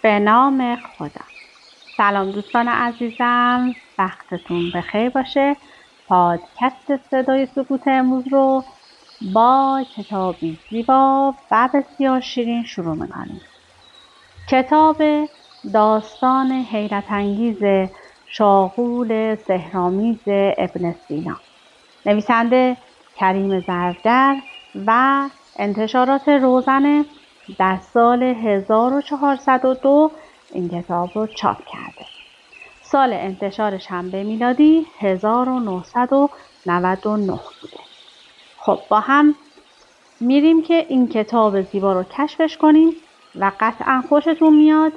به نام خدا. سلام دوستان عزیزم، وقتتون بخیر باشه. پادکست صدای سکوت امروز رو با کتابی زیبا و بسیار شیرین شروع می‌کنیم. کتاب داستان حیرت انگیز شاغول سحرآمیز ابن سینا، نویسنده کریم زرگر و انتشارات روزنه در سال 1402 این کتاب رو چاپ کرده. سال انتشارش هم به میلادی 1999 بوده. خب با هم میریم که این کتاب زیبا رو کشفش کنیم و قطعا خوشتون میاد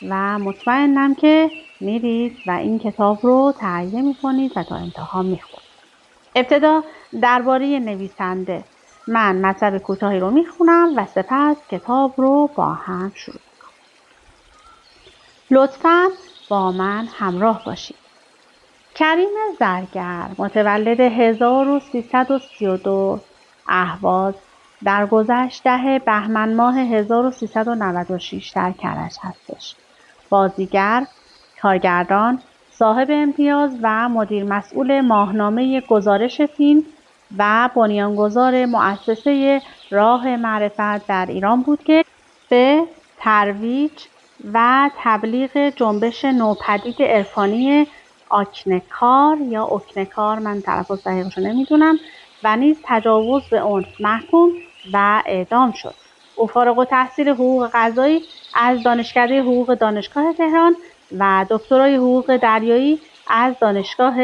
و مطمئنم که میرید و این کتاب رو تهیه میکنید و تا انتها میخونید. ابتدا درباره نویسنده من مطلب کوتاهی رو میخونم و سپس کتاب رو با هم شروع میکنم. لطفاً با من همراه باشید. کریم زرگر متولد 1332 اهواز درگذشت بهمن ماه 1396 در کرج هستش. بازیگر، کارگردان، صاحب امتیاز و مدیر مسئول ماهنامه گزارش فیلم و بنیانگذار مؤسسه راه معرفت در ایران بود که به ترویج و تبلیغ جنبش نوپدید عرفانی آکنکار یا اوکنکار، من تلفظ دقیقش رو نمیدونم، و نیز تجاوز به عنف محکوم و اعدام شد. او فارغ التحصیل حقوق قضایی از دانشکده حقوق دانشگاه تهران و دکترای حقوق دریایی از دانشگاه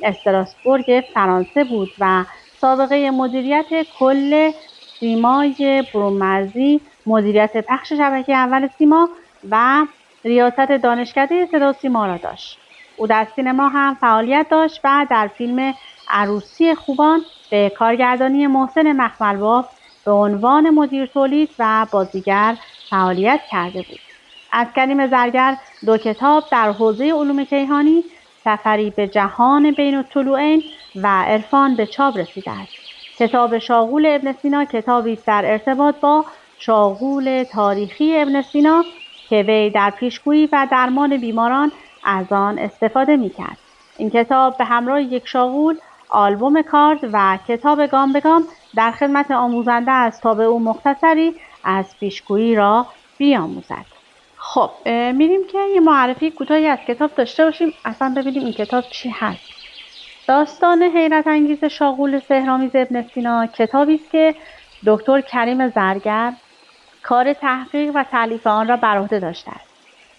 استراسبورگ فرانسه بود و سابقه مدیریت کل سیمای برون‌مرزی، مدیریت پخش شبکه اول سیما و ریاست دانشکده صدا و سیما را داشت. او در سینما هم فعالیت داشت و در فیلم عروسی خوبان به کارگردانی محسن مخملباف به عنوان مدیر تولید و بازیگر فعالیت کرده بود. از کریم زرگر 2 کتاب در حوزه علوم کیهانی، سفری به جهان بین الطلوعین و عرفان به چاپ رسیده است. کتاب شاغول ابن سینا کتابی است در ارتباط با شاغول تاریخی ابن سینا که وی در پیشگویی و درمان بیماران از آن استفاده می‌کرد. این کتاب به همراه یک شاغول، آلبوم کارد و کتاب گام به گام در خدمت آموزنده است تا به او مختصری از پیشگویی را بیاموزد. خب میریم که یه معرفی کوتاهی از کتاب داشته باشیم، اصلا ببینیم این کتاب چی هست. داستان حیرت انگیز شاغول سحرآمیز ابن سینا کتابی است که دکتر کریم زرگر کار تحقیق و تألیف آن را بر عهده داشته است.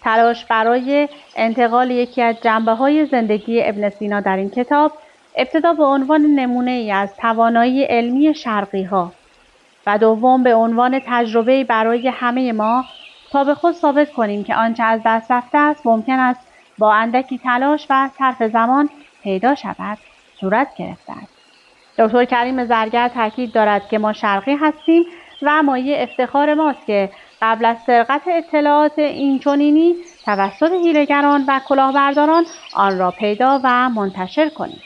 تلاش برای انتقال یکی از جنبه‌های زندگی ابن سینا در این کتاب ابتدا به عنوان نمونه‌ای از توانایی علمی شرقی‌ها و دوم به عنوان تجربه‌ای برای همه ما تا به خود ثابت کنیم که آنچه از دست رفته است ممکن است با اندکی تلاش و صرف زمان پیدا شود صورت گرفته است. دکتر کریم زرگر تاکید دارد که ما شرقی هستیم و مایه افتخار ماست که قبل از سرقت اطلاعات اینچنینی توسط حیله‌گران و کلاهبرداران آن را پیدا و منتشر کنیم.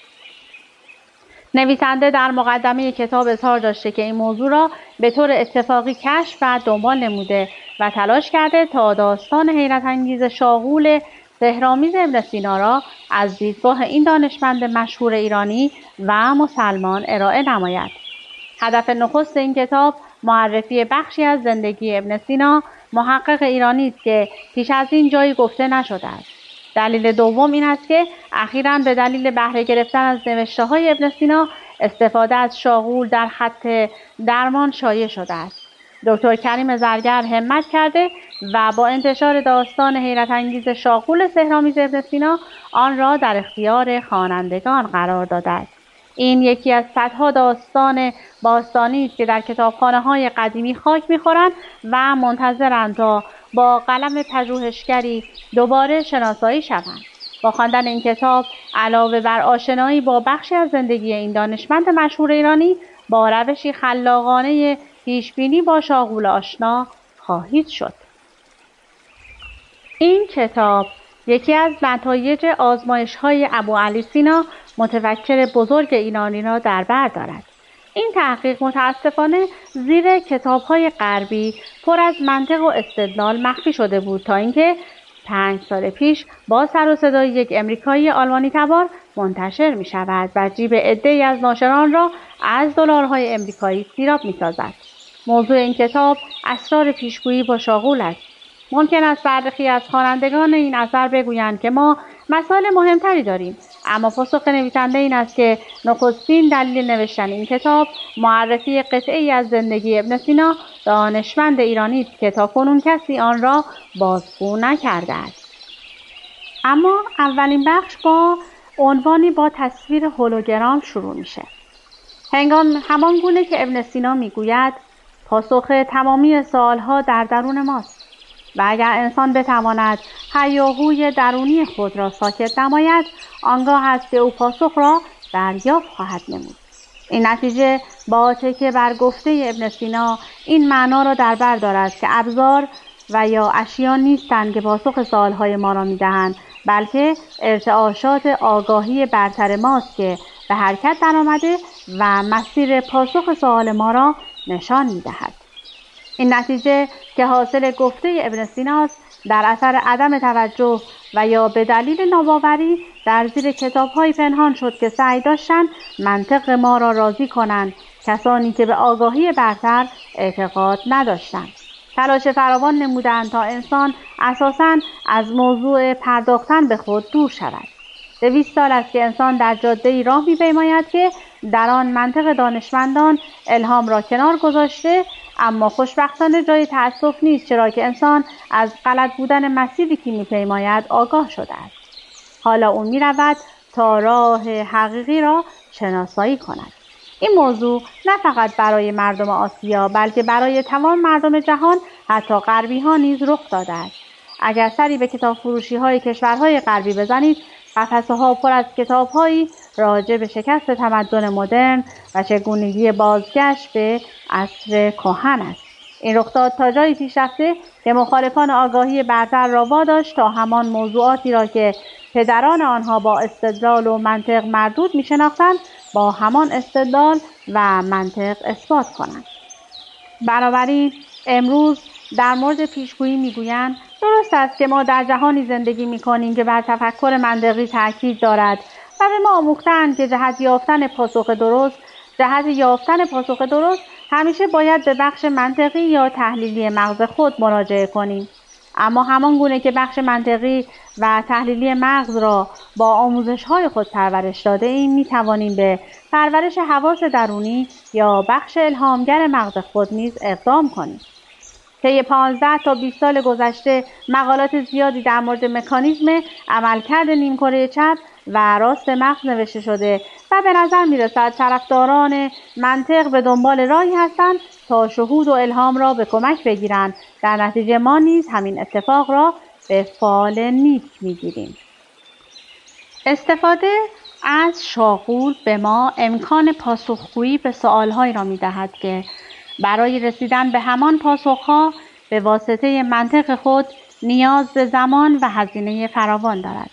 نویسنده در مقدمه کتاب اظهار داشته که این موضوع را به طور اتفاقی کشف و دنبال نموده و تلاش کرده تا داستان حیرت انگیز شاغول سحرآمیز ابن سینا را از دیدگاه این دانشمند مشهور ایرانی و مسلمان ارائه نماید. هدف نخست این کتاب معرفی بخشی از زندگی ابن سینا، محقق ایرانی است که پیش از این جایی گفته نشده است. دلیل دوم این است که اخیراً به دلیل بهره گرفتن از نوشته‌های ابن سینا استفاده از شاغول در خط درمان شایع شده است. دکتر کریم زرگر همت کرده و با انتشار داستان حیرت انگیز شاغول سحرآمیز ابن سینا آن را در اختیار خوانندگان قرار داده است. این یکی از صدها داستان باستانی است که در کتابخانه‌های قدیمی خاک می‌خورند و منتظرند تا با قلم پژوهشگری دوباره شناسایی شوند. با خواندن این کتاب علاوه بر آشنایی با بخشی از زندگی این دانشمند مشهور ایرانی، با روشی خلاقانه پیشبینی با شاغول آشنا خواهید شد. این کتاب یکی از نتایج آزمایش‌های ابوعلی سینا، متفکر بزرگ ایرانی را در بر دارد. این تحقیق متاسفانه زیر کتاب‌های غربی پر از منطق و استدلال مخفی شده بود تا اینکه 5 سال پیش با سر و صدای یک امریکایی آلمانی تبار منتشر می شود و جیب عده‌ای از ناشران را از دلارهای امریکایی سیراب می سازد. موضوع این کتاب اسرار پیشگویی با شاغول است. ممکن است برخی از خوانندگان این اثر بگویند که ما مسائل مهمتری داریم، اما پاسخ نویسنده این است که نخستین دلیل نوشتن این کتاب معرفی قطعه‌ای از زندگی ابن سینا، دانشمند ایرانی است که تاکنون کسی آن را بازگو نکرده است. اما اولین بخش با عنوانی با تصویر هولوگرام شروع میشه. همان گونه که ابن سینا میگوید پاسخ تمامی سوالها در درون ماست و اگر انسان بتواند هیاهوی درونی خود را ساکت نماید، آنگاه است که او پاسخ را دریافت خواهد نمود. این نتیجه با تکیه بر گفته ابن سینا این معنا را در بر دارد که ابزار و یا اشیا نیستند که پاسخ سوالهای ما را میدهند، بلکه ارتعاشات آگاهی برتر ماست که به حرکت درآمده و مسیر پاسخ سوال ما را نشان میدهد. این نتیجه که حاصل گفته ابن سیناست در اثر عدم توجه و یا به دلیل ناباوری در زیر کتاب‌های پنهان شد که سعی داشتند منطق ما را راضی کنند، کسانی که به آگاهی برتر اعتقاد نداشتند. تلاش فراوان نمودند تا انسان اساساً از موضوع پرداختن به خود دور شود. 200 سال است که انسان در جاده‌ای راه می‌پیماید که در آن منطق دانشمندان الهام را کنار گذاشته، اما خوشبختانه جای تأسف نیست، چرا که انسان از غلط بودن مسیری که می‌پیماید آگاه شده است. حالا او می‌رود تا راه حقیقی را شناسایی کند. این موضوع نه فقط برای مردم آسیا بلکه برای تمام مردم جهان، حتی غربی‌ها نیز رخ داده است. اگر سری به کتاب فروشی‌های کشورهای غربی بزنید، قفسه‌ها پر از کتاب‌هایی راجع به شکست تمدن مدرن و چگونگی بازگشت به عصر کهن است. این رخداد تا جایی پیش رفته که مخالفان آگاهی برتر را واداشت تا همان موضوعاتی را که پدران آنها با استدلال و منطق مردود می‌شناختند با همان استدلال و منطق اثبات کنند. بنابراین امروز در مورد پیشگویی میگویند درست است که ما در جهانی زندگی میکنیم که بر تفکر منطقی تاکید دارد و به ما آموختند که جهت یافتن پاسخ درست همیشه باید به بخش منطقی یا تحلیلی مغز خود مراجعه کنیم. اما همان گونه که بخش منطقی و تحلیلی مغز را با آموزش‌های خود پرورش داده ایم، می توانیم به پرورش حواس درونی یا بخش الهامگر مغز خود نیز اقدام کنیم. طی 15 تا 20 سال گذشته مقالات زیادی در مورد مکانیزم عملکرد نیمکره چپ و راست مغز نوشته شده و به نظر می‌رسد طرفداران منطق به دنبال راهی هستند تا شهود و الهام را به کمک بگیرند. در نتیجه ما نیز همین اتفاق را به فال نیک می‌گیریم. استفاده از شاغول به ما امکان پاسخگویی به سوال‌هایی را می‌دهد که برای رسیدن به همان پاسخ‌ها به واسطه منطق خود نیاز به زمان و هزینه فراوان دارد.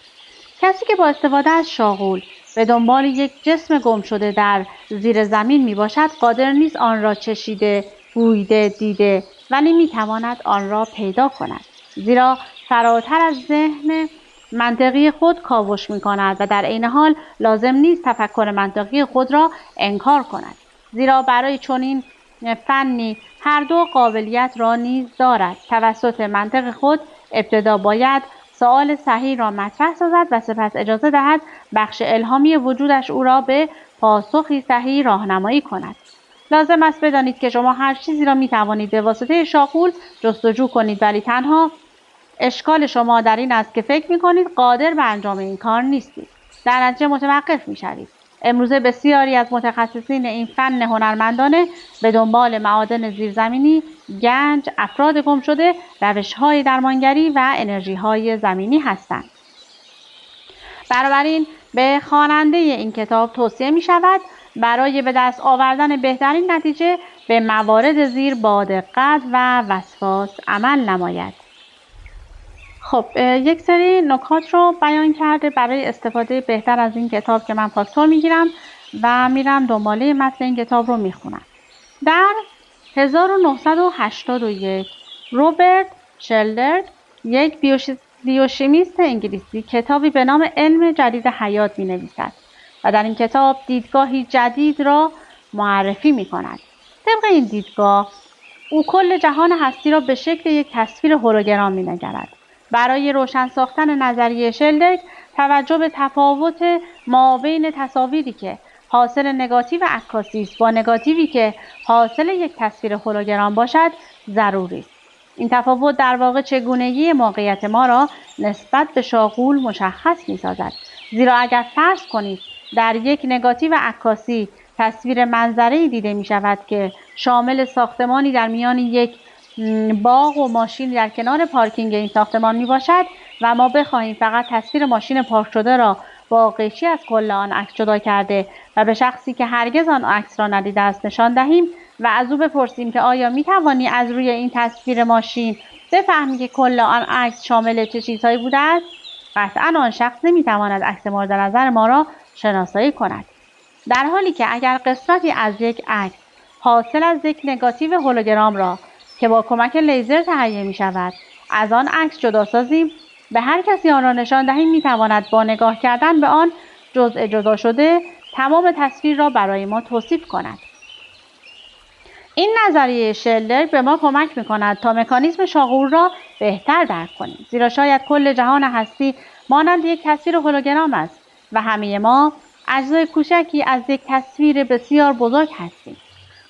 کسی که با استفاده از شاغول به دنبال یک جسم گم شده در زیر زمین می باشد قادر نیست آن را چشیده، بویده، دیده و نمی‌تواند آن را پیدا کند، زیرا فراتر از ذهن منطقی خود کاوش می کند و در عین حال لازم نیست تفکر منطقی خود را انکار کند، زیرا برای چنین فنی هر دو قابلیت را نیز دارد. توسط منطق خود ابتدا باید سؤال صحیح را مطرح سازد و سپس اجازه دهد بخش الهامی وجودش او را به پاسخی صحیح راهنمایی کند. لازم است بدانید که شما هر چیزی را می توانید به واسطه شاغول جستجو کنید، ولی تنها اشکال شما در این است که فکر می کنید قادر به انجام این کار نیستید. در نتیجه متوقف می شوید. امروزه بسیاری از متخصصین این فن هنرمندانه به دنبال معادن زیرزمینی، گنج، افراد گم شده، روش‌های درمانگری و انرژی‌های زمینی هستند. بنابراین به خواننده این کتاب توصیه می شود برای به دست آوردن بهترین نتیجه به موارد زیر با دقت و وسواس عمل نماید. خب یک سری نکات رو بیان کرده برای استفاده بهتر از این کتاب که من فاکتور میگیرم و میرم دنباله متن این کتاب رو میخونم. در 1981 روبرت شلدر، یک بیوشیمیست انگلیسی، کتابی به نام علم جدید حیات می نویسد و در این کتاب دیدگاهی جدید را معرفی می کند. طبق این دیدگاه او کل جهان هستی را به شکل یک تصویر هولوگرام می نگرد. برای روشن ساختن نظریه شلدر توجه به تفاوت مابین تصاویری که حاصل نگاتیو عکاسی است با نگاتیوی که حاصل یک تصویر هولوگرام باشد ضروری است. این تفاوت در واقع چگونگی موقعیت ما را نسبت به شاغول مشخص می‌سازد. زیرا اگر فرض کنید در یک نگاتیو عکاسی تصویر منظره‌ای دیده می‌شود که شامل ساختمانی در میان یک باغ و ماشین در کنار پارکینگ این ساختمان میباشد و ما بخواهیم فقط تصویر ماشین پارک شده را با قیچی از کل آن عکس جدا کرده و به شخصی که هرگز آن عکس را ندیده است نشان دهیم و از او بپرسیم که آیا میتوانی از روی این تصویر ماشین بفهمی که کل آن عکس شامل چه چیزهایی بوده است، قطعا آن شخص نمیتواند عکس مورد نظر ما را شناسایی کند. در حالی که اگر قسمتی از یک عکس حاصل از یک نگاتیو هولوگرام را که با کمک لیزر تهیه می شود از آن عکس جدا سازیم، به هر کسی آن را نشان دهیم می تواند با نگاه کردن به آن جزء جدا شده تمام تصویر را برای ما توصیف کند. این نظریه شلدر به ما کمک می کند تا مکانیزم شاغول را بهتر درک کنیم، زیرا شاید کل جهان هستی مانند یک تصویر هولوگرام است و همه ما اجزای کوچکی از یک تصویر بسیار بزرگ هستیم.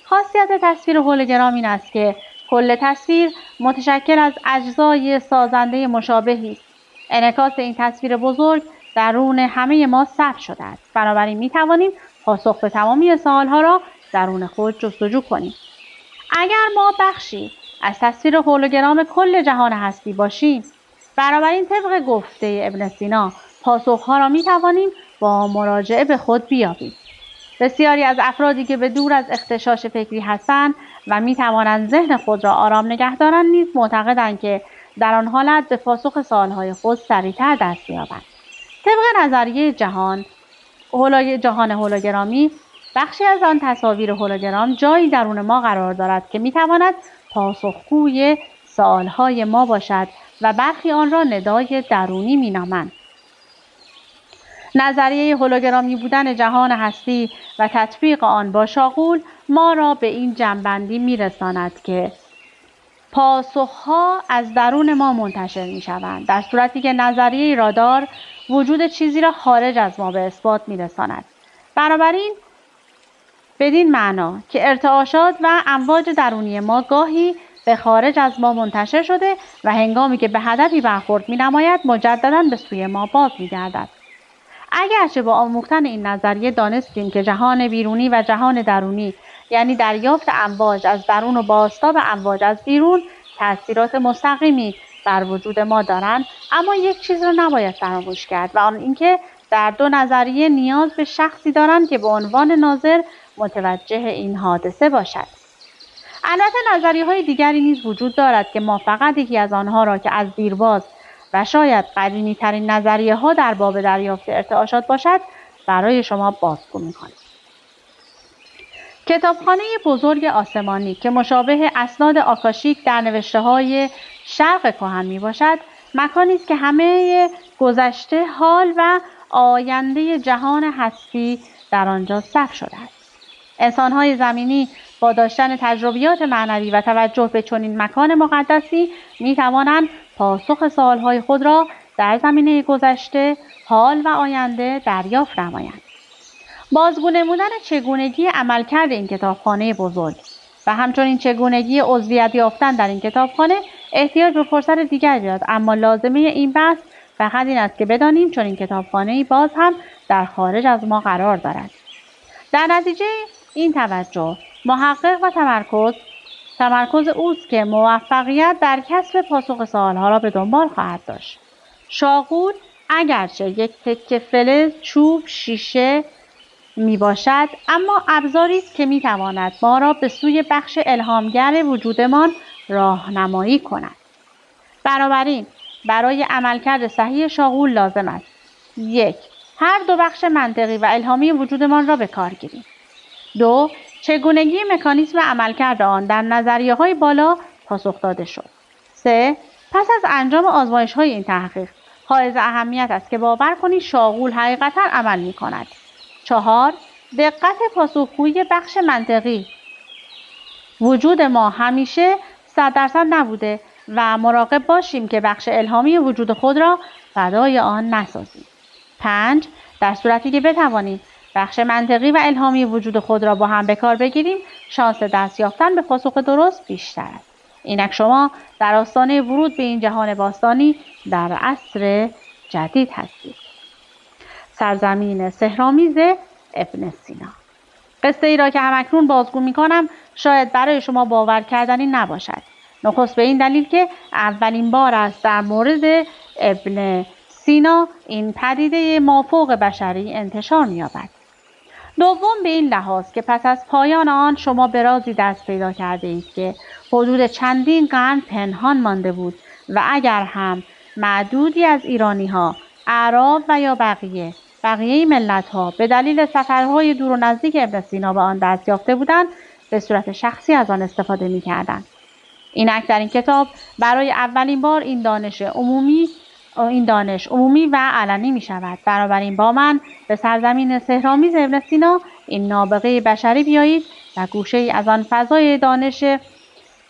خاصیت تصویر هولوگرام این است که کل تصویر متشکل از اجزای سازنده مشابهی است. انعکاس این تصویر بزرگ درون همه ما ثبت شده است. بنابراین می توانیم پاسخ به تمامی سوالها را درون خود جستجو کنیم. اگر ما بخشی از تصویر هولوگرام کل جهان هستی باشیم، بنابراین طبق گفته ابن سینا پاسخها را می توانیم با مراجعه به خود بیابیم. بسیاری از افرادی که به دور از اغتشاش فکری هستند و می توانند ذهن خود را آرام نگه دارند نیز معتقدند که در آن حالت به پاسخ سوالهای خود سریعتر دست یابند. طبق نظریه جهان هولوگرامی، بخشی از آن تصاویر هولوگرام جایی درون ما قرار دارد که می تواند پاسخگوی سوالهای ما باشد و برخی آن را ندای درونی می نامند. نظریه هولوگرامی بودن جهان هستی و تطبیق آن با شاغول ما را به این جمع‌بندی می‌رساند که پاسخها از درون ما منتشر می‌شوند، در صورتی که نظریه رادار وجود چیزی را خارج از ما به اثبات می‌رساند. بنابراین بدین معنا که ارتعاشات و امواج درونی ما گاهی به خارج از ما منتشر شده و هنگامی که به هدفی برخورد می‌نماید مجدداً به سوی ما باز می‌گردد. اگرچه با آموختن این نظریه دانستیم که جهان بیرونی و جهان درونی، یعنی دریافت امواج از درون و بازتاب امواج از بیرون، تأثیرات مستقیمی بر وجود ما دارند، اما یک چیز را نباید فراموش کرد و آن اینکه در دو نظریه نیاز به شخصی دارند که به عنوان ناظر متوجه این حادثه باشد. البته نظریه‌های دیگری نیز وجود دارد که ما فقط یکی از آنها را که از دیرباز و شاید قدیمی ترین نظریه ها در باب دریافت ارتعاشات باشد برای شما بازگو می‌کنیم. کتابخانه بزرگ آسمانی که مشابه اسناد آکاشیک در نوشته‌های شرق کهن میباشد، مکانی است که همه گذشته، حال و آینده جهان هستی در آنجا ثبت شده است. انسان‌های زمینی با داشتن تجربیات معنوی و توجه به چنین مکان مقدسی می‌توانند پاسخ سوال‌های خود را در زمینه گذشته، حال و آینده دریافت نمایند. بازگو نمودن چگونگی عملکرد این کتابخانه بزرگ و همچنین چگونگی عضویت یافتن در این کتابخانه احتیاج به فرصت دیگری دارد، اما لازمه این بحث فقط این است که بدانیم چون این کتابخانه‌ای باز هم در خارج از ما قرار دارد. در نتیجه این توجه، محقق و تمرکز اوست که موفقیت در کسب پاسخ سوالها را به دنبال خواهد داشت. شاغول اگرچه یک تکه فلز، چوب، شیشه می باشد، اما ابزاری است که می تواند ما را به سوی بخش الهامگر وجودمان راهنمایی کند. بنابراین برای عملکرد صحیح شاغول لازم است: 1. هر دو بخش منطقی و الهامی وجودمان را به کار گیریم. 2. چگونگی مکانیزم عملکرد آن در نظریه‌های بالا پاسخ داده شد. 3. پس از انجام آزمایش‌های این تحقیق حائز اهمیت است که باور کنید شاغول حقیقتاً عمل می‌کند. 4. دقت پاسخگویی بخش منطقی وجود ما همیشه 100% نبوده و مراقب باشیم که بخش الهامی وجود خود را فدای آن نسازیم. 5. در صورتی که بتوانیم بخش منطقی و الهامی وجود خود را با هم به کار بگیریم، شانس دست یافتن به پاسخ درست بیشتر است. اینک شما در آستانه ورود به این جهان باستانی در عصر جدید هستید. سرزمین سحرآمیز ابن سینا. قصه ای را که همکنون بازگو می کنم شاید برای شما باور کردنی نباشد. نخست به این دلیل که اولین بار است در مورد ابن سینا این پدیده مافوق بشری انتشار می یابد. دوم به این لحاظ که پس از پایان آن شما به رازی دست پیدا کرده اید که حدود چندین قرن پنهان مانده بود و اگر هم معدودی از ایرانی ها، اعراب و یا بقیه ملت ها به دلیل سفرهای دور و نزدیک ابن سینا به آن دست یافته بودند، به صورت شخصی از آن استفاده می کردند. اینک در این کتاب برای اولین بار این دانش عمومی و علنی می شود. بنابراین با من به سرزمین سحرآمیز ابن سینا، این نابغه بشری، بیایید و گوشه ای از آن فضای دانش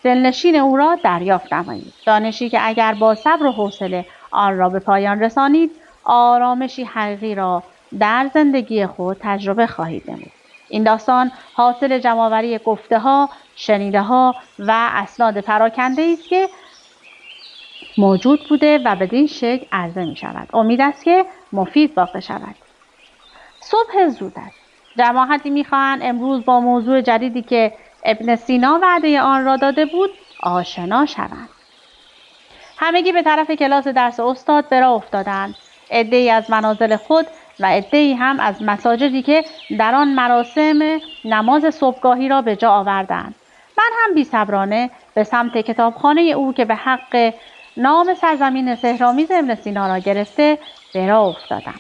دلنشین او را دریافت نمایید. دانشی که اگر با صبر و حوصله آن را به پایان رسانید، آرامشی حقیقی را در زندگی خود تجربه خواهید نمود. این داستان حاصل جمع‌آوری گفته‌ها، شنیده‌ها و اسناد پراکنده است که موجود بوده و بدین شکل عرضه می شود. امید است که مفید واقع شود. صبح زود است. جماعتی می خواهند امروز با موضوع جدیدی که ابن سینا وعده آن را داده بود آشنا شوند. همگی به طرف کلاس درس استاد به راه افتادند. عده‌ای از منازل خود و عده‌ای هم از مساجدی که در آن مراسم نماز صبحگاهی را به جا آوردند. من هم بی‌صبرانه به سمت کتابخانه او که به حق نام سرزمین سحرآمیز ابن سینا را گرفته به راه افتادم.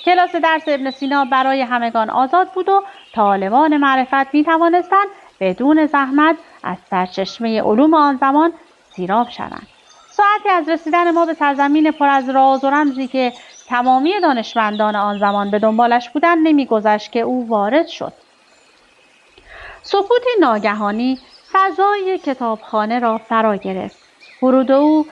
کلاس درس ابن سینا برای همگان آزاد بود و طالبان معرفت می توانستند بدون زحمت از سرچشمه علوم آن زمان سیراب شوند. ساعتی از رسیدن ما به سرزمین پر از راز و رمزی که تمامی دانشمندان آن زمان به دنبالش بودند نمی‌گذشت که او وارد شد. سکوتی ناگهانی فضای کتابخانه را فرا گرفت. ورود او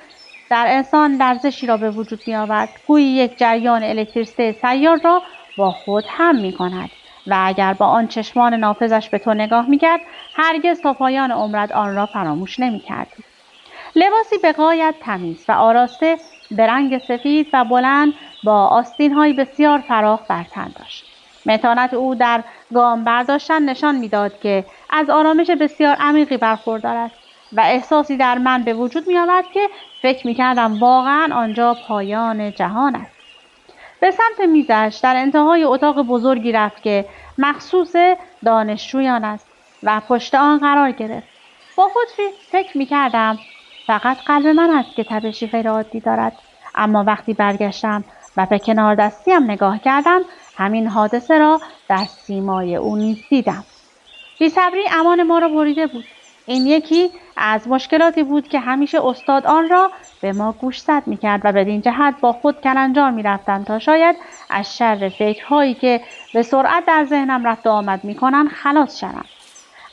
در انسان لرزشی را به وجود می آورد، گویی یک جریان الکتریسته سیار را با خود هم می کند و اگر با آن چشمان نافذش به تو نگاه می کرد هرگز تا پایان عمرت آن را فراموش نمی کردی. لباسی به غایت تمیز و آراسته به رنگ سفید و بلند با آستین‌های بسیار فراخ بر تن داشت. متانت او در گام برداشتن نشان می‌داد که از آرامش بسیار عمیقی برخوردار است و احساسی در من به وجود می‌آورد که فکر می‌کردم واقعاً آنجا پایان جهان است. به سمت میزش در انتهای اتاق بزرگی رفت که مخصوص دانشجویان است و پشت آن قرار گرفت. با خود فکر می‌کردم فقط قلب من است که تپشی غیرعادی دارد، اما وقتی برگشتم و به کنار دستیم نگاه کردم همین حادثه را در سیمای او نیز دیدم. بی‌صبری امان ما را بریده بود. این یکی از مشکلاتی بود که همیشه استاد آن را به ما گوشزد می‌کرد و بدین جهت با خود کلنجار می‌رفتم تا شاید از شر فکرهایی که به سرعت در ذهنم رفت و آمد می‌کنند خلاص شوم.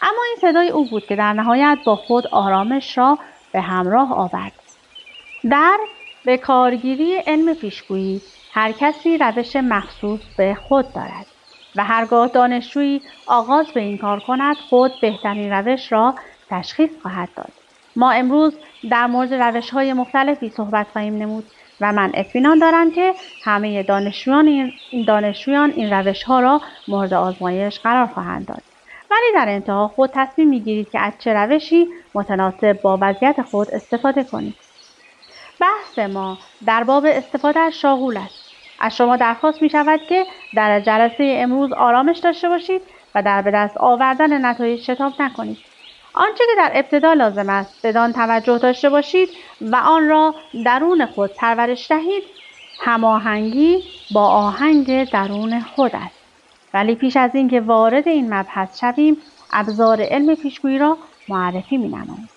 اما این صدای او بود که در نهایت با خود آرامش را به همراه آورد. به کارگیری علم پیشگویی هر کسی روش مخصوص به خود دارد و هرگاه دانشجویی آغاز به این کار کند خود بهترین روش را تشخیص خواهد داد. ما امروز در مورد روش‌های مختلفی صحبت خواهیم نمود و من اطمینان دارم که همه دانشجویان این روش‌ها را مورد آزمایش قرار خواهند داد. ولی در انتها خود تصمیم می‌گیرید که از چه روشی متناسب با وضعیت خود استفاده کنید. بحث ما در باب استفاده از شاغول است. از شما درخواست می شود که در جلسه امروز آرامش داشته باشید و در به دست آوردن نتایج شتاب نکنید. آنچه که در ابتدا لازم است بدان توجه داشته باشید و آن را درون خود پرورش دهید هماهنگی با آهنگ درون خود است. ولی پیش از اینکه وارد این مبحث شویم، ابزار علم پیشگویی را معرفی می‌نماییم.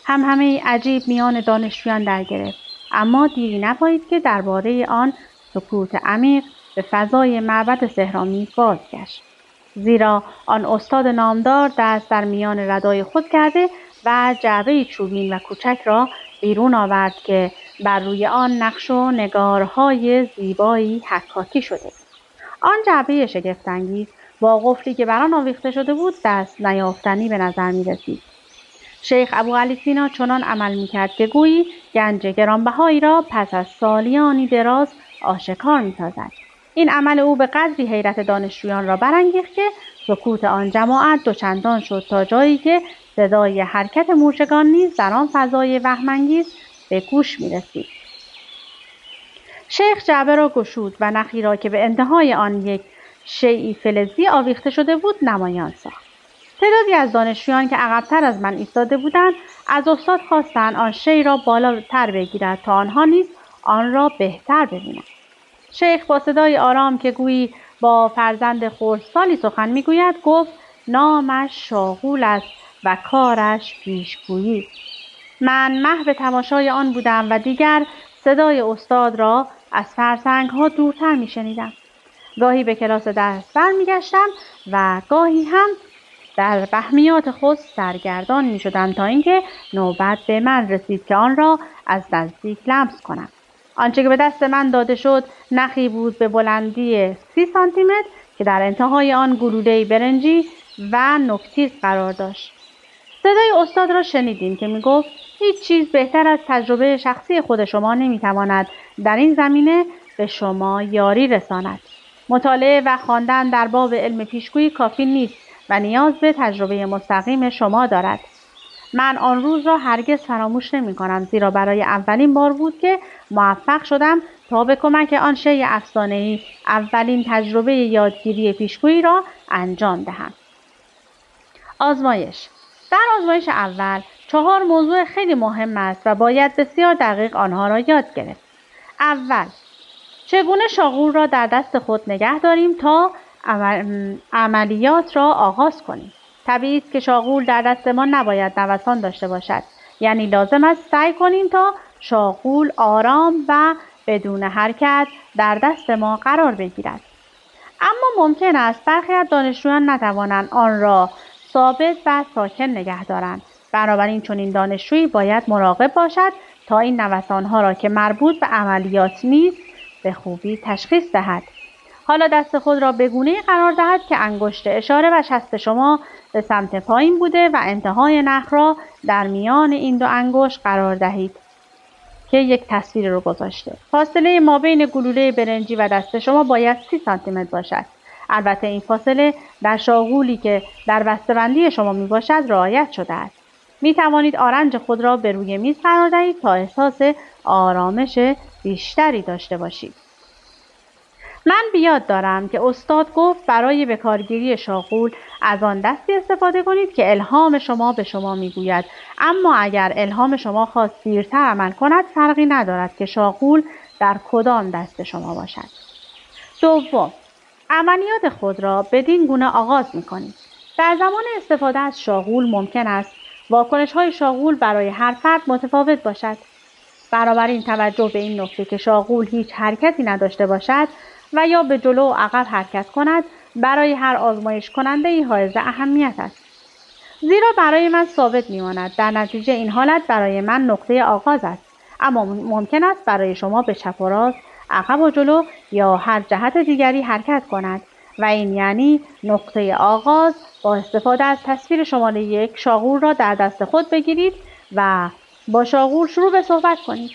همهمه عجیب میان دانشجویان در گرفت، اما دیری نپایید که درباره آن سکوت عمیق به فضای معبد سحرآمیز بازگشت. زیرا آن استاد نامدار دست در میان ردای خود کرده و جعبه چوبین و کوچک را بیرون آورد که بر روی آن نقش و نگارهای زیبایی حکاکی شده. آن جعبه شگفت‌انگیز با قفلی که بر آن آویخته شده بود دست نیافتنی به نظر می‌رسید. شیخ ابوعلی سینا چنان عمل می‌کرد که گویی گنج گرانبهایی را پس از سالیانی دراز آشکار می‌سازد. این عمل او به قدری حیرت دانشجویان را برانگیخت که سکوت آن جماعت دوچندان شد تا جایی که صدای حرکت مورچگان نیز در آن فضای وهم‌انگیز به گوش می‌رسید. شیخ جعبه را گشود و نخی را که به انتهای آن یک شیئی فلزی آویخته شده بود نمایان ساخت. تعدادی از دانشجویان که عقب‌تر از من ایستاده بودند از استاد خواستند آن شی را بالاتر بگیرد تا آنها نیز آن را بهتر ببینند. شیخ با صدای آرام که گویی با فرزند خردسالی سخن میگوید گفت نامش شاغول است و کارش پیشگویی. من محو تماشای آن بودم و دیگر صدای استاد را از فرسنگ‌ها دورتر میشنیدم. گاهی به کلاس درس برمیگشتم و گاهی هم در بهمیات خود سرگردان میشدم تا اینکه نوبت به من رسید که آن را از نزدیک لمس کنم. آنچه که به دست من داده شد نخی بود به بلندی 30 سانتی متر که در انتهای آن گلوله برنجی و نوک‌تیز قرار داشت. صدای استاد را شنیدیم که میگفت هیچ چیز بهتر از تجربه شخصی خود شما نمیتواند در این زمینه به شما یاری رساند. مطالعه و خواندن در باب علم پیشگویی کافی نیست و نیاز به تجربه مستقیم شما دارد. من آن روز را هرگز فراموش نمی کنم، زیرا برای اولین بار بود که موفق شدم تا به کمک آن شیء افسانه‌ای اولین تجربه یادگیری پیشگویی را انجام دهم. آزمایش. در آزمایش اول 4 موضوع خیلی مهم است و باید بسیار دقیق آنها را یاد گرفت. اول، چگونه شاغول را در دست خود نگه داریم تا عملیات را آغاز کنیم. طبیعی است که شاغول در دست ما نباید نوسان داشته باشد. یعنی لازم است سعی کنیم تا شاغول آرام و بدون حرکت در دست ما قرار بگیرد. اما ممکن است برخی از دانشجویان نتوانند آن را ثابت و ساکن نگه دارند. بنابراین چنین دانشجویی باید مراقب باشد تا این نوسان‌ها را که مربوط به عملیات نیست به خوبی تشخیص دهد. حالا دست خود را به گونه‌ای قرار دهد که انگشت اشاره و شست شما به سمت پایین بوده و انتهای نخ را در میان این دو انگشت قرار دهید که یک تصویر رو گذاشته. فاصله مابین گلوله برنجی و دست شما باید 30 سانتی متر باشد. البته این فاصله در شاغولی که در بسته‌بندی شما می باشد رعایت شده است. می توانید آرنج خود را به روی میز قرار دهید تا احساس آرامش بیشتری داشته باشید. من بیاد دارم که استاد گفت برای بکارگیری شاغول از آن دستی استفاده کنید که الهام شما به شما میگوید، اما اگر الهام شما خواست دیرتر عمل کند فرقی ندارد که شاغول در کدام دست شما باشد. دوم، عملیات خود را بدین گونه آغاز میکنید. در زمان استفاده از شاغول ممکن است واکنش‌های شاغول برای هر فرد متفاوت باشد. بنابراین توجه به این نکته که شاغول هیچ حرکتی نداشته باشد و یا به جلو و عقب حرکت کند برای هر آزمایش کننده حائز اهمیت است. زیرا برای من ثابت می‌ماند در نتیجه این حالت برای من نقطه آغاز است، اما ممکن است برای شما به چپ و راست، عقب و جلو یا هر جهت دیگری حرکت کند و این یعنی نقطه آغاز با استفاده از تصویر شماره 1 شاغول را در دست خود بگیرید و با شاغول شروع به صحبت کنید.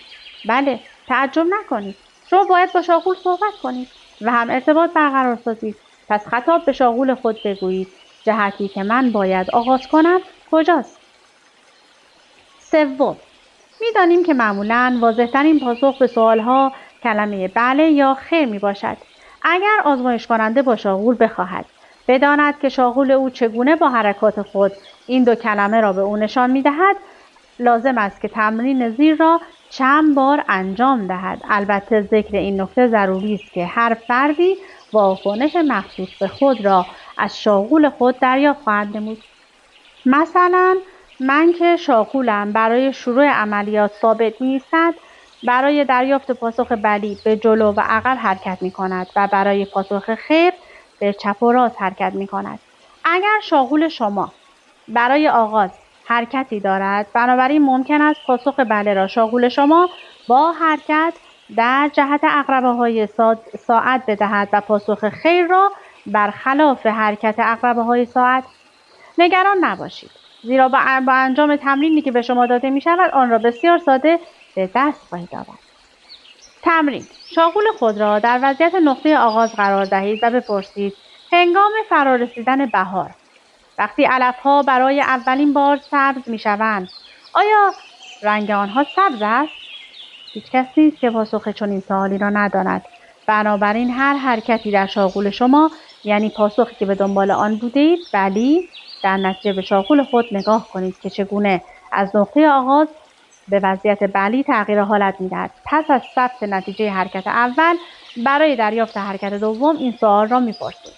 بله، تعجب نکنید. شما باید با شاغول صحبت کنید و هم ارتباط برقرار سازید. پس خطاب به شاغول خود بگویید جهتی که من باید آغاز کنم کجاست؟ سوم، می‌دانیم که معمولاً واضح‌ترین پاسخ به سوالها کلمه بله یا خیر می باشد. اگر آزمایش کننده با شاغول بخواهد بداند که شاغول او چگونه با حرکات خود این دو کلمه را به او نشان می دهد، لازم است که تمرین زیر را چند بار انجام دهد. البته ذکر این نکته ضروری است که هر فردی واکنش مخصوص به خود را از شاغول خود دریافت خواهد نمود. مثلا من که شاغولم برای شروع عملیات ثابت می‌ایستد، برای دریافت پاسخ بلی به جلو و عقب حرکت می‌کند و برای پاسخ خیر به چپ و راست حرکت می‌کند. اگر شاغول شما برای آغاز حرکتی دارد، بنابراین ممکن است پاسخ بله را شاغول شما با حرکت در جهت عقربه‌های ساعت بدهد و پاسخ خیر را برخلاف حرکت عقربه‌های ساعت. نگران نباشید، زیرا با انجام تمرینی که به شما داده می شود آن را بسیار ساده به دست خواهید آورد. تمرین: شاغول خود را در وضعیت نقطه آغاز قرار دهید و بپرسید هنگام فرارسیدن بهار، وقتی علف‌ها برای اولین بار سبز می‌شوند، آیا رنگ آنها سبز است؟ هیچ کس نیست که پاسخ چنین سوالی را نداند. بنابراین هر حرکتی در شاغول شما، یعنی پاسخی که به دنبال آن بودید، بلی، در نتیجه به شاغول خود نگاه کنید که چگونه از نقطه آغاز به وضعیت بلی تغییر حالت می‌دهد. پس از ثبت نتیجه حرکت اول، برای دریافت حرکت دوم این سوال را می‌پرسید: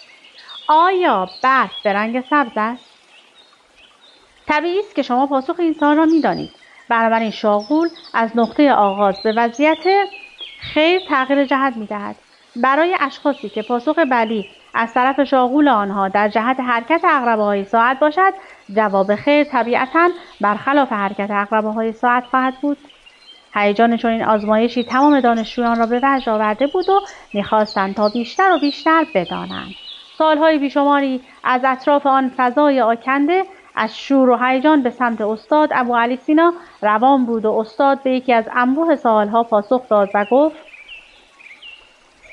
آیا برف به رنگ سبز است؟ طبیعی است که شما پاسخ این سوال را می‌دانید. بنابراین شاغول از نقطه آغاز به وضعیت خیر تغییر جهت می‌دهد. برای اشخاصی که پاسخ بلی از طرف شاغول آنها در جهت حرکت عقربه‌های ساعت باشد، جواب خیر طبیعتاً برخلاف حرکت عقربه‌های ساعت خواهد بود. هیجان چنین آزمایشی تمام دانشجویان را به وجد آورده بود و می‌خواستند تا بیشتر و بیشتر بدانند. سال‌های بیشماری از اطراف آن فضای آکنده از شور و هیجان به سمت استاد ابوعلی سینا روان بود و استاد به یکی از انبوه سوال‌ها پاسخ داد و گفت: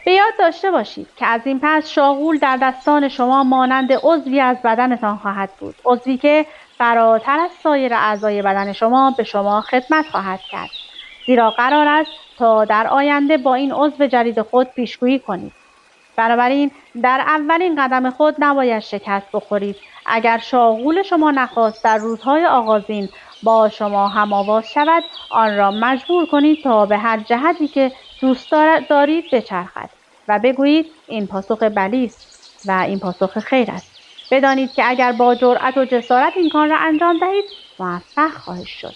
به یاد داشته باشید که از این پس شاغول در دستان شما مانند عضوی از بدنتان خواهد بود، عضوی که فراتر از سایر اعضای بدن شما به شما خدمت خواهد کرد، زیرا قرار است تا در آینده با این عضو جدید خود پیشگویی کنید. بنابراین در اولین قدم خود نباید شکست بخورید. اگر شاغول شما نخواست در روزهای آغازین با شما هم آواز شود، آن را مجبور کنید تا به هر جهتی که دوست دارید بچرخد و بگویید این پاسخ بلی است و این پاسخ خیر است. بدانید که اگر با جرأت و جسارت این کار را انجام دهید، موفق خواهید شد.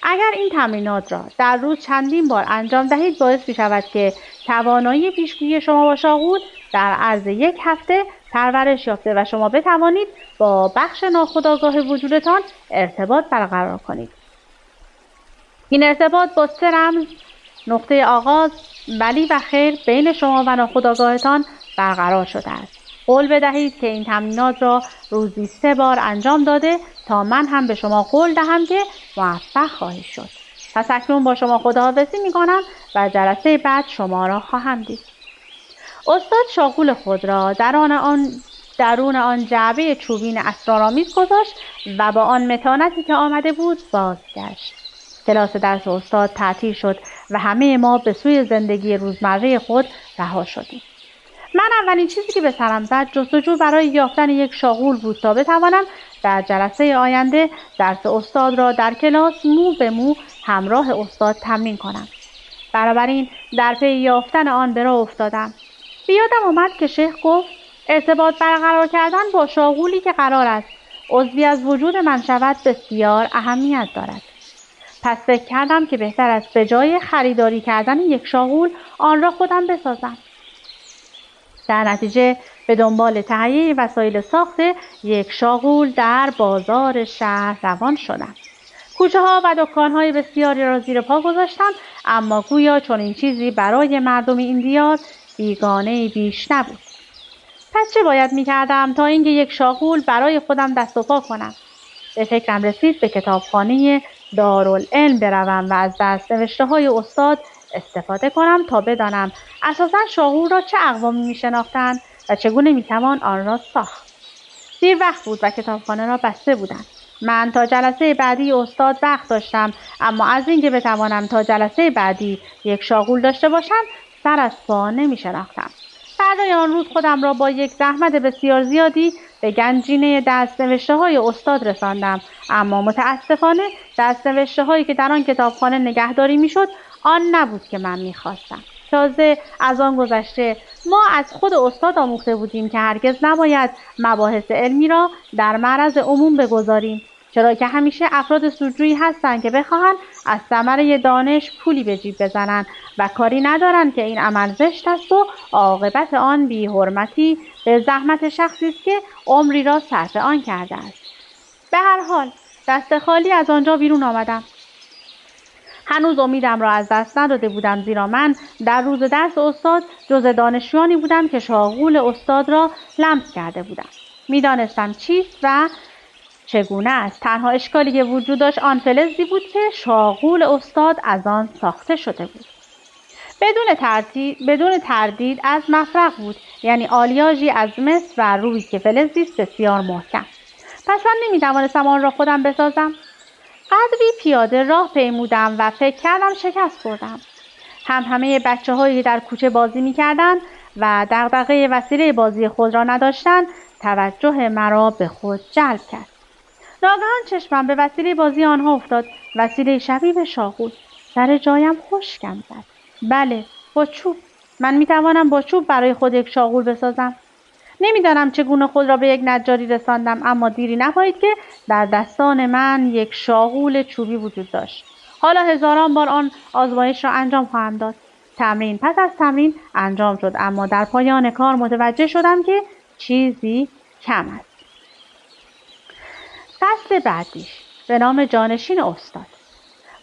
اگر این تمرینات را در روز چندین بار انجام دهید، باعث می شود که توانایی پیشگویی شما با شاغول در عرض یک هفته پرورش یافته و شما بتوانید با بخش ناخودآگاه وجودتان ارتباط برقرار کنید. این ارتباط با 3 رمز نقطه آغاز، بلی و خیر بین شما و ناخودآگاهتان برقرار شده است. قول بدهید که این تمرینات را روزی 3 بار انجام داده تا من هم به شما قول دهم که موفق خواهید شد. پس اکنون با شما خداحافظی می‌کنم و جلسه بعد شما را خواهم دید. استاد شاغول خود را درون آن جعبه چوبین اسرارآمیز گذاشت و با آن متانتی که آمده بود بازگشت. کلاس درس استاد تعطیل شد و همه ما به سوی زندگی روزمره خود رها شدیم. من اولین چیزی که به سرم زد جستجو برای یافتن یک شاغول بود تا بتوانم در جلسه آینده درس استاد را در کلاس مو به مو همراه استاد تمرین کنم. بنابراین در پی یافتن آن به راه افتادم. به یادم آمد که شیخ گفت ارتباط برقرار کردن با شاغولی که قرار است عضوی از وجود من شود بسیار اهمیت دارد. پس فکر کردم که بهتر است به جای خریداری کردن یک شاغول آن را خودم بسازم. در نتیجه به دنبال تهیه وسایل ساخت یک شاغول در بازار شهر روان شدم. کوچه ها و دکان های بسیاری را زیر پا گذاشتم، اما گویا چنین چیزی برای مردم این دیار بیگانه بیش نبود. پس چه باید می‌کردم تا اینکه یک شاغول برای خودم دست و پا کنم؟ به فکرم رسید به کتابخانه دارالعلم بروم و از دست‌نوشته‌های استاد استفاده کنم تا بدانم اساساً شاغول را چه اقوامی می‌شناختند و چگونه می‌توان آن را ساخت. دیر وقت بود و کتابخانه را بسته بودند. من تا جلسه بعدی استاد وقت داشتم، اما از اینکه بتوانم تا جلسه بعدی یک شاغول داشته باشم سر از پا نمی‌شناختم. فردای آن روز خودم را با یک زحمت بسیار زیادی به گنجینه دست‌نوشته‌های استاد رساندم، اما متاسفانه دست‌نوشته‌هایی که در آن کتابخانه نگهداری می‌شد آن نبود که من می‌خواستم. تازه از آن گذشته ما از خود استاد آموخته بودیم که هرگز نباید مباحث علمی را در معرض عموم بگذاریم، چرا که همیشه افراد سودجویی هستند که بخواهند از ثمره دانش پولی به جیب بزنند و کاری ندارند که این عمل زشت است و عاقبت آن بی‌حرمتی به زحمت شخصی است که عمری را صرف آن کرده است. به هر حال دست خالی از آنجا بیرون آمدم. هنوز امیدم را از دست نداده بودم، زیرا من در روز درس استاد جز دانشجویانی بودم که شاغول استاد را لمس کرده بودم. میدانستم چیست و چگونه است. تنها اشکالی که وجود داشت آن فلزی بود که شاغول استاد از آن ساخته شده بود. بدون تردید از مفرق بود، یعنی آلیاژی از مس و روی که فلزی است بسیار محکم. پس من نمیتوانستم آن را خودم بسازم. قدری پیاده راه پیمودم و فکر کردم شکست خوردم. همه بچه‌هایی که در کوچه بازی می‌کردند و دغدغه وسیله بازی خود را نداشتند توجه مرا به خود جلب کرد. ناگهان چشمم به وسیله بازی آنها افتاد، وسیله شبیه به شاغول. سر جایم خشکم زد. بله، با چوب. من میتوانم با چوب برای خود یک شاغول بسازم. نمیدانم چگونه خود را به یک نجاری رساندم، اما دیری نپایید که در دستان من یک شاغول چوبی وجود داشت. حالا هزاران بار آن آزمایش را انجام خواهم داد. تمرین پس از تمرین انجام شد، اما در پایان کار متوجه شدم که چیزی کم است. فصل بعدی به نام جانشین استاد.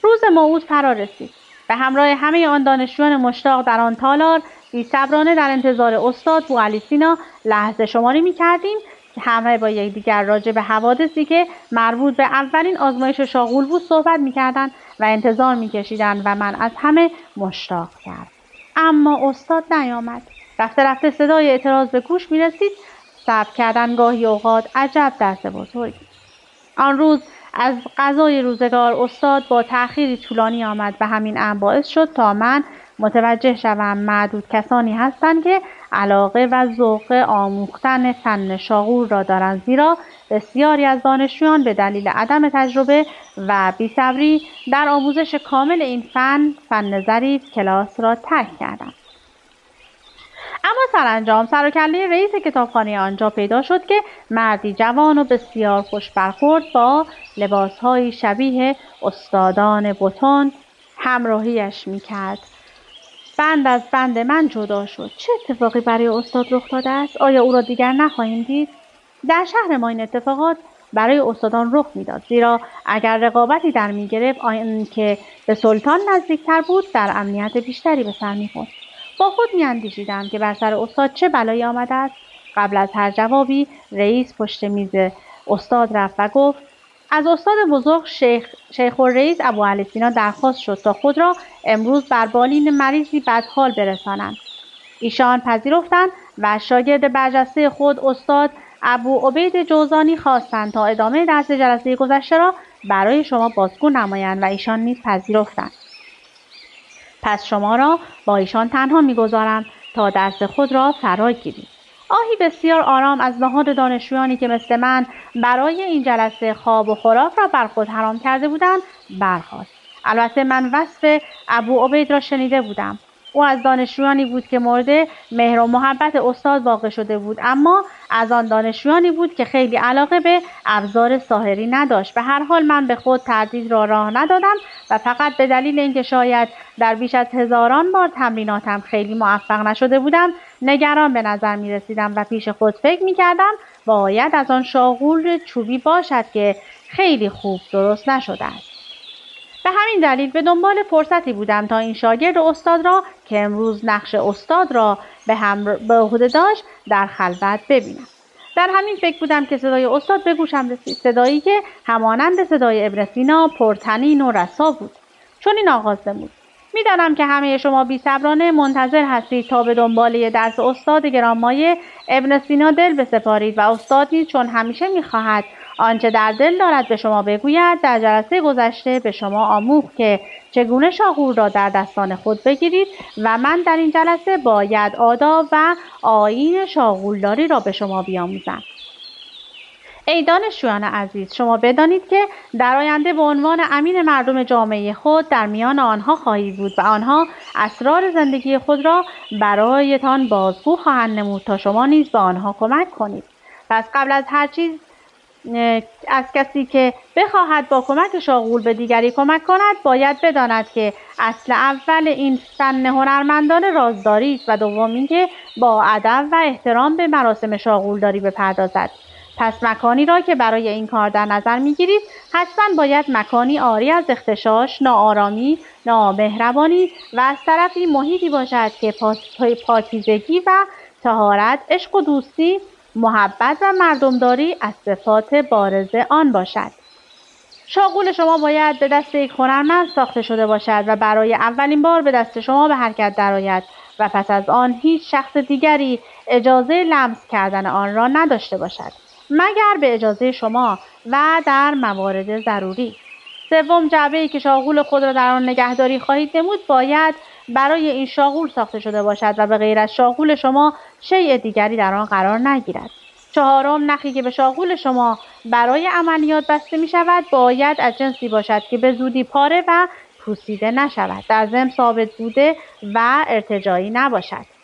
روز موعود فرا رسید. به همراه همه آن دانشجویان مشتاق در آن تالار بی‌صبرانه در انتظار استاد بوعلی سینا لحظه شماری می‌کردیم که همه با یکدیگر راجع به حوادثی که مربوط به اولین آزمایش شاغول بود صحبت می‌کردند و انتظار می‌کشیدند و من از همه مشتاق کرد. اما استاد نیامد. رفته رفته صدای اعتراض به گوش می‌رسید. صبر کردن گاهی اوقات عجب درس بزرگی. آن روز از قضای روزگار استاد با تأخیری طولانی آمد و همین امر باعث شد تا من متوجه شوم معدود کسانی هستند که علاقه و ذوق آموختن فن شاغول را دارند، زیرا بسیاری از دانشجویان به دلیل عدم تجربه و بی‌صبری در آموزش کامل این فن ظریف کلاس را ترک کردند. اما سرانجام سر و کله رئیس کتابخانه آنجا پیدا شد که مردی جوان و بسیار خوش برخورد با لباسهای شبیه استادان بتون همراهیش میکرد. بند از بند من جدا شد. چه اتفاقی برای استاد رخ داده است؟ آیا او را دیگر نخواهیم دید؟ در شهر ما این اتفاقات برای استادان رخ میداد، زیرا اگر رقابتی در میگرفت آن که به سلطان نزدیکتر بود در امنیت بیشتری به سر می‌برد. با خود میاندیشیدم که بر سر استاد چه بلایی آمده است. قبل از هر جوابی رئیس پشت میز استاد رفت و گفت: از استاد بزرگ شیخ الرئیس ابوعلی سینا درخواست شد تا خود را امروز بر بالین مریضی بدحال برسانند. ایشان پذیرفتند و شاگرد برجسته خود استاد ابوعبید جوزانی خواستند تا ادامه درس جلسه گذشته را برای شما بازگو نمایند و ایشان نیز پذیرفتند. پس شما را با ایشان تنها می‌گذارم تا درس خود را فرا گیرید. آهی بسیار آرام از نهاد دانشجویانی که مثل من برای این جلسه خواب و خوراک را بر خود حرام کرده بودند برخاست. البته من وصف ابوعبید را شنیده بودم. او از دانشجویانی بود که مورد مهر و محبت استاد واقع شده بود، اما از آن دانشجویانی بود که خیلی علاقه به ابزار ساحری نداشت. به هر حال من به خود تردید را راه ندادم و فقط به دلیل اینکه شاید در بیش از هزاران بار تمریناتم خیلی موفق نشده بودم نگران به نظر می رسیدم و پیش خود فکر می کردم باید از آن شاغول چوبی باشد که خیلی خوب درست نشده است. به همین دلیل به دنبال فرصتی بودم تا این شاگرد استاد را که امروز نقش استاد را به عهده داشت در خلوت ببینم. در همین فکر بودم که صدای استاد به گوشم رسید، صدایی که همانند صدای ابن سینا پرطنین و رسا بود. چون این آغاز نمود: میدانم که همه شما بی‌صبرانه منتظر هستید تا به دنبال درس استاد گرانمایه ابن سینا دل بسپارید و استاد نیز چون همیشه می‌خواهد آنچه در دل دارد به شما بگوید در جلسه گذشته به شما آموخت که چگونه شاغول را در دستان خود بگیرید و من در این جلسه باید آداب و آیین شاغولداری را به شما بیاموزم. ای دانشجویان عزیز، شما بدانید که در آینده به عنوان امین مردم جامعه خود در میان آنها خواهید بود و آنها اسرار زندگی خود را برایتان بازگو خواهند نمود تا شما نیز به آنها کمک کنید. پس قبل از هر چیز از کسی که بخواهد با کمک شاغول به دیگری کمک کند باید بداند که اصل اول این فن هنرمندانه رازداری است و دوم اینکه با ادب و احترام به مراسم شاغولداری بپردازد. پس مکانی را که برای این کار در نظر میگیرید حتما باید مکانی عاری از اغتشاش، ناآرامی، نامهربانی و از طرفی محیطی باشد که پاکیزگی و طهارت، عشق و دوستی، محبت و مردمداری از صفات بارز آن باشد. شاغول شما باید به دست یک هنرمند ساخته شده باشد و برای اولین بار به دست شما به حرکت درآید و پس از آن هیچ شخص دیگری اجازه لمس کردن آن را نداشته باشد مگر به اجازه شما و در موارد ضروری. سوم، جعبه‌ای که شاغول خود را در آن نگهداری خواهید نمود باید برای این شاغول ساخته شده باشد و به غیر از شاغول شما شیء دیگری در آن قرار نگیرد. چهارم، نخی که به شاغول شما برای عملیات بسته می شود باید از جنسی باشد که به زودی پاره و پوسیده نشود، در ضمن ثابت بوده و ارتجاعی نباشد.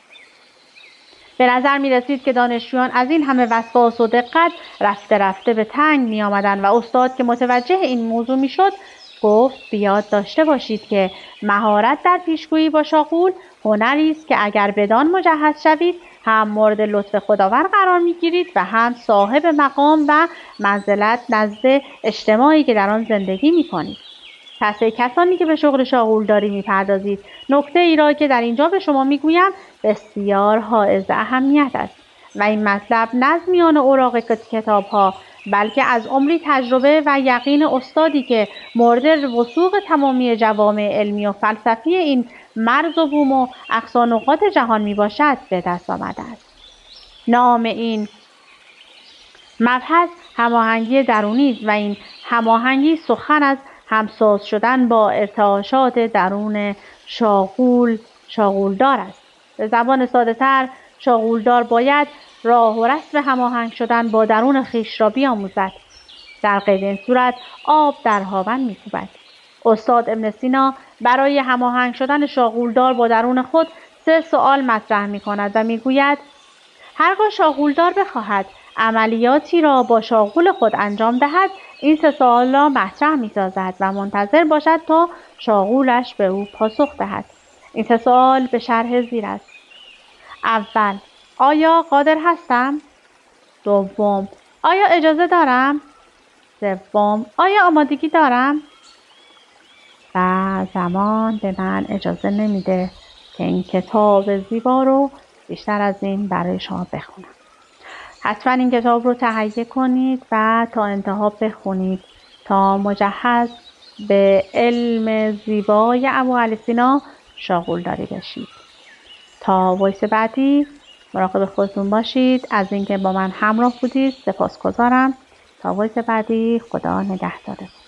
به نظر می رسید که دانشجویان از این همه وسواس و دقت رفته رفته به تنگ می آمدند و استاد که متوجه این موضوع می شد گفت بیاد داشته باشید که مهارت در پیشگویی با شاغول هنری است که اگر بدان مجهز شوید هم مورد لطف خداوند قرار میگیرید و هم صاحب مقام و منزلت نزد اجتماعی که در آن زندگی میکنید. پس کسانی که به شغل شاغولداری میپردازید نکته ای را که در اینجا به شما میگویم بسیار حائز اهمیت است و این مطلب نه از میان اوراق کتاب ها بلکه از عمری تجربه و یقین استادی که مورد وثوق تمامی جوامع علمی و فلسفی این مرز و بوم و اقصا نقاط جهان می باشد به دست آمده است. نام این مبحث هماهنگی درونی است و این هماهنگی سخن از همساز شدن با ارتعاشات درون شاغولدار است. به زبان ساده تر شاغولدار باید راه و رسم هماهنگ شدن با درون خویش را بیاموزد. در غیر این صورت آب در هاون می‌کوبد. استاد ابن سینا برای هماهنگ شدن شاغولدار با درون خود 3 سوال مطرح می‌کند و می‌گوید هرگاه شاغولدار بخواهد عملیاتی را با شاغول خود انجام دهد این 3 سوال را مطرح می‌سازد و منتظر باشد تا شاغولش به او پاسخ دهد. این 3 سوال به شرح زیر است. اول، آیا قادر هستم؟ دوم، آیا اجازه دارم؟ سوم، آیا آمادگی دارم؟ و زمان به من اجازه نمیده که این کتاب زیبا رو بیشتر از این برای شما بخونم. حتما این کتاب رو تهیه کنید و تا انتها بخونید تا مجهز به علم زیبای ابوعلی سینا شاغولداری بشید. تا وایس بعدی مراقب خودتون باشید. از اینکه با من همراه بودید سپاسگزارم. تا وایس بعدی خدا نگهدارتون.